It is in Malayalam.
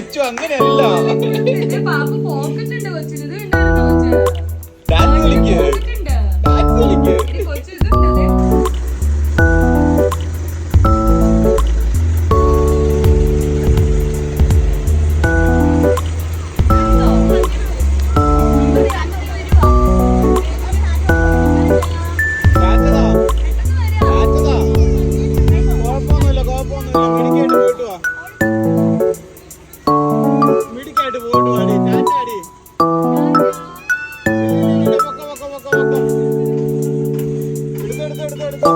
കൊച്ചു അങ്ങനെയല്ല. പാപ്പ പോക്കറ്റ് ഉണ്ട് കൊച്ചിന്. ഇത് ഉണ്ടായിരുന്നോ കൊച്ച്? ഡാൻസ് കളിക്ക്, ഡാൻസ് കളിക്ക്. കൊച്ചു ഇതുണ്ട്. മിടിക്കായിട്ട് പോയിട്ട് വാടി, ചാച്ചാടി. എടുത്തോ.